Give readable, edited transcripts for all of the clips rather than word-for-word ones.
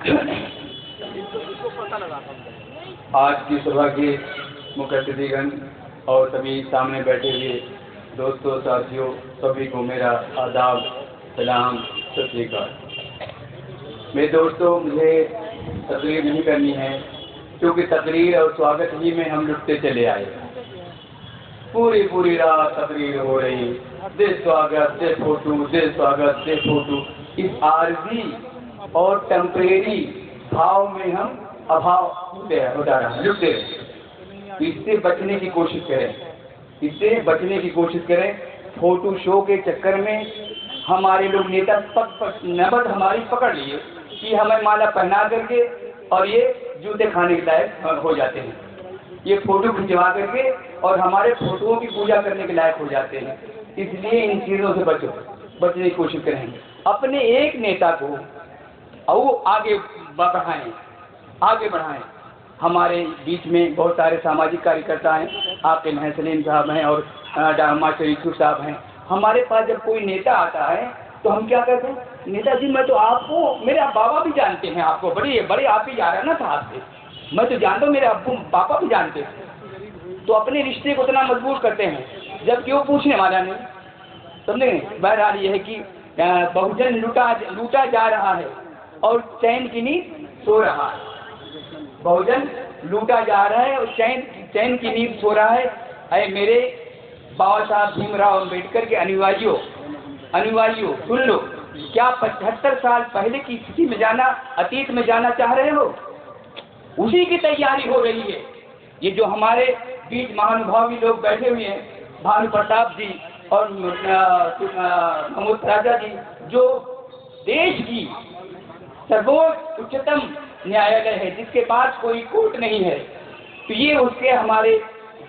आज की सभा के मुख्य अतिथिगण और सभी सामने बैठे हुए दोस्तों, साथियों, सभी को मेरा आदाब, सलाम, सत श्री अकाल। मेरे दोस्तों, मुझे तकरीर नहीं करनी है क्योंकि तकरीर और स्वागत ही में हम लुटते चले आए। पूरी रात तकरीर हो रही, दे स्वागत, दे फोटो, दे स्वागत, दे फोटो। इस आरजी और टेम्परेरी भाव में हम अभाव लुटते रहे। इससे बचने की कोशिश करें, इससे बचने की कोशिश करें। फोटो शो के चक्कर में हमारे लोग नेता नबद हमारी पकड़ लिए कि हमें माला पहना करके और ये जूते खाने के लायक हो जाते हैं। ये फोटो खिंचवा करके और हमारे फोटोओं की पूजा करने के लायक हो जाते हैं। इसलिए इन चीज़ों से बचने की कोशिश करेंगे। अपने एक नेता को और आगे बढ़ाएं। हमारे बीच में बहुत सारे सामाजिक कार्यकर्ता हैं, आपके महल सलीम साहब हैं और मास्टर यूसुफ साहब हैं। हमारे पास जब कोई नेता आता है तो हम क्या कहते हैं, नेताजी मैं तो आपको, मेरे बाबा भी जानते हैं आपको, बड़े आप ही जा रहे हैं ना साहब से, मैं तो जानता हूँ, मेरे अब्बू पापा भी जानते हैं। तो अपने रिश्ते को इतना मजबूत करते हैं जबकि वो पूछने वाला नहीं। समझे? बहरहाल यह है कि बहुजन लूटा जा रहा है और चैन की नींद सो रहा है। बहुजन लूटा जा रहा है और चैन की नींद सो रहा है। अरे मेरे बाबा साहब भीमराव अम्बेडकर के अनुयायियों सुन लो, क्या 75 साल पहले की स्थिति में जाना, अतीत में जाना चाह रहे हो? उसी की तैयारी हो रही है। ये जो हमारे बीच महानुभावी लोग बैठे हुए हैं, भानु प्रताप जी और महमूद राजा जी, जो देश की सर्वोच्च उच्चतम न्यायालय है, जिसके पास कोई कोर्ट नहीं है, तो ये उसके हमारे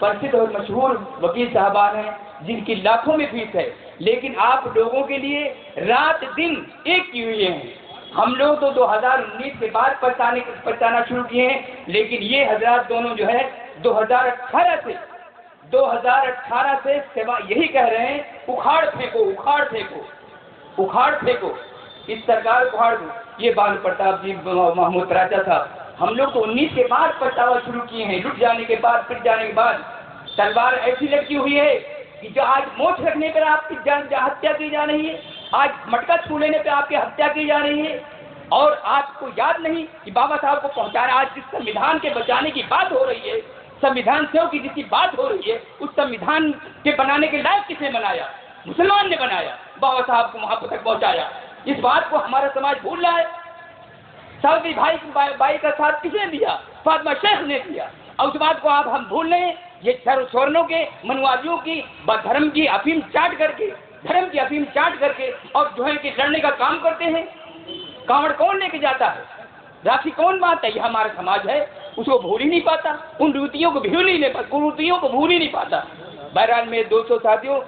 प्रसिद्ध और मशहूर वकील साहबान हैं जिनकी लाखों में फीस है, लेकिन आप लोगों के लिए रात दिन एक किए हुए हैं। हम लोग तो 2019 के बाद पहचाना शुरू किए हैं, लेकिन ये हजरात दोनों जो है 2018 से सेवा यही कह रहे हैं, उखाड़ फेंको, इस सरकार को उखाड़ दो। ये भानु प्रताप जी, महमूद राजा साहब, हम लोग तो 19 के बाद पछतावा शुरू किए हैं। लुट जाने के बाद, पिट जाने के बाद तलवार ऐसी लटकी हुई है कि जो आज मोछ रखने पर आपकी हत्या की जा रही है, आज मटका छू लेने पर आपकी हत्या की जा रही है, और आपको याद नहीं कि बाबा साहब को पहुंचाना, आज जिस संविधान के बचाने की बात हो रही है, संविधान सेव की जिसकी बात हो रही है, उस संविधान के बनाने के लायक किसने बनाया? मुसलमान ने बनाया, बाबा साहब को वहां तक पहुंचाया। इस बात को हमारा समाज भूल रहा है। सावित्री बाई का साथ किसने दिया? फातिमा शेख ने दिया। और उस बात को आप हम भूल रहे हैं। ये स्वर्णों के मनुवादियों की धर्म की अफीम चाट करके और जो है कि लड़ने का काम करते हैं। कांवड़ कौन लेके जाता है? राखी कौन बांधता है? यह हमारा समाज है, उसको भूल ही नहीं पाता, उन कुरीतियों को भूल ही नहीं पाता। बहरहाल मेरे दोस्तों, साथियों,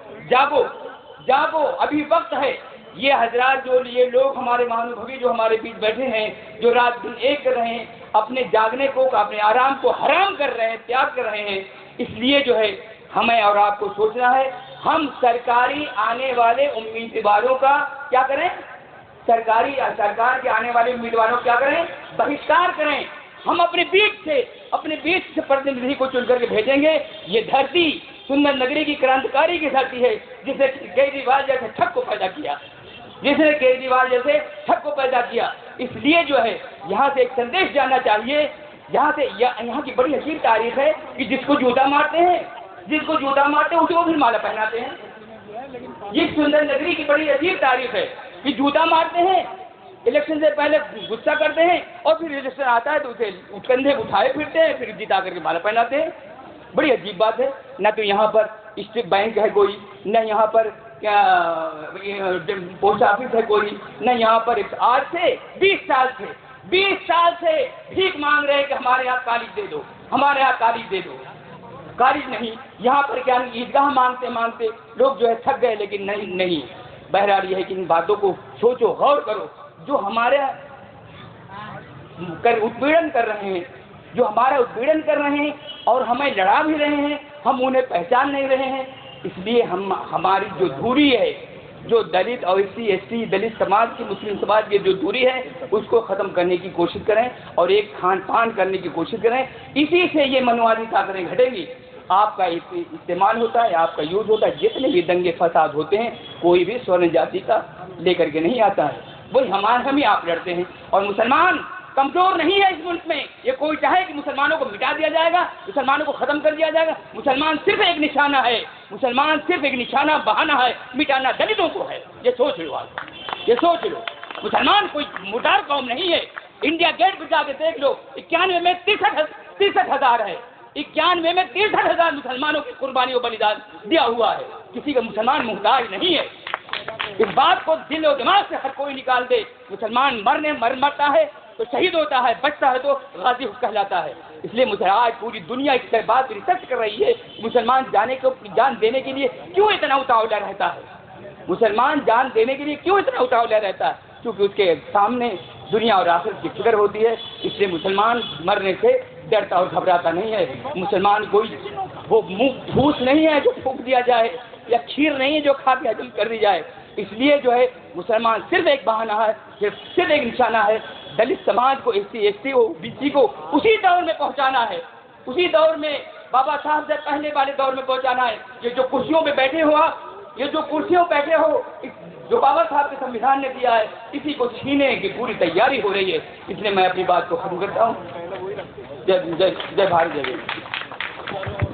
जागो, अभी वक्त है। ये हजरात, जो ये लोग हमारे महानुभवी जो हमारे बीच बैठे हैं, जो रात दिन एक कर रहे हैं, अपने जागने को, अपने आराम को हराम कर रहे हैं, त्याग कर रहे हैं। इसलिए जो है हमें और आपको सोचना है, हम सरकारी आने वाले उम्मीदवारों का क्या करें? सरकार के आने वाले उम्मीदवारों का क्या करें? बहिष्कार करें। हम अपने बीच से प्रतिनिधि को चुन करके भेजेंगे। ये धरती सुंदर नगरी की क्रांतिकारी की धरती है, जिसने केजरीवाल जैसे ठग को पैदा किया। इसलिए जो है यहाँ से एक संदेश जाना चाहिए। यहाँ की बड़ी अजीब तारीफ है कि जिसको जूता मारते हैं उसको फिर माला पहनाते हैं। ये सुंदर नगरी की बड़ी अजीब तारीफ है कि जूता मारते हैं, इलेक्शन से पहले गुस्सा करते हैं, और फिर इलेक्शन आता है तो उसे कंधे उठाए फिरते हैं, फिर जिता करके माला पहनाते हैं। बड़ी अजीब बात है। न तो यहाँ पर स्टेट बैंक है कोई, न यहाँ पर पोस्ट ऑफिस है कोई, न यहाँ पर। आज से 20 साल से भीख मांग रहे हैं कि हमारे यहाँ कॉलेज दे दो। कॉलेज नहीं, यहाँ पर क्या ईदगाह मांगते लोग जो है थक गए, लेकिन नहीं। बहरहाल यह है कि इन बातों को सोचो, गौर करो। जो हमारे उत्पीड़न कर रहे हैं और हमें लड़ा भी रहे हैं, हम उन्हें पहचान नहीं रहे हैं। इसलिए हमारी जो धुरी है, जो दलित और SC/ST दलित समाज की मुस्लिम समाज की जो दूरी है उसको ख़त्म करने की कोशिश करें और एक खान पान करने की कोशिश करें। इसी से ये मनवादी ताकतें घटेंगी। आपका इस्तेमाल होता है, आपका यूज होता है। जितने भी दंगे फसाद होते हैं कोई भी स्वर्ण जाति का लेकर के नहीं आता है, वही हम ही आप लड़ते हैं। और मुसलमान कमजोर नहीं है इस मुल्क में। ये कोई चाहे कि मुसलमानों को मिटा दिया जाएगा, मुसलमानों को खत्म कर दिया जाएगा, मुसलमान सिर्फ एक निशाना है, मुसलमान सिर्फ एक निशाना बहाना है, मिटाना दलितों को है। ये सोच लो आप, ये सोच लो। मुसलमान कोई मुटार कौम नहीं है। इंडिया गेट पर जाके देख लो, 91 में 63,000 है। 91 में 63,000 मुसलमानों की कुर्बानी और बलिदान दिया हुआ है। किसी का मुसलमान मुहताज नहीं है। इस बात को दिल और दिमाग से हर कोई निकाल दे। मुसलमान मरता है तो शहीद होता है, बचता है तो गाजी कहलाता है। इसलिए मुझे आज पूरी दुनिया इस बात रिसर्च कर रही है, मुसलमान जान देने के लिए क्यों इतना उतावला रहता है, मुसलमान जान देने के लिए क्यों इतना उतावला रहता है, क्योंकि उसके सामने दुनिया और आखिरत की फिक्र होती है। इसलिए मुसलमान मरने से डरता और घबराता नहीं है। मुसलमान कोई वो मुंह फूस नहीं है जो फूंक दिया जाए, या खीर नहीं है जो खा के हजम कर दी जाए। इसलिए जो है मुसलमान सिर्फ एक बहाना है, सिर्फ एक निशाना है। दलित समाज को, SC/ST को, BC को उसी दौर में पहुंचाना है, उसी दौर में बाबा साहब से पहले वाले दौर में पहुंचाना है। ये जो कुर्सियों पे बैठे हो आप, ये जो कुर्सियों बैठे हो, जो बाबा साहब के संविधान ने दिया है, इसी को छीनने की पूरी तैयारी हो रही है। इसलिए मैं अपनी बात को खत्म करता हूँ। जय भारत, जय।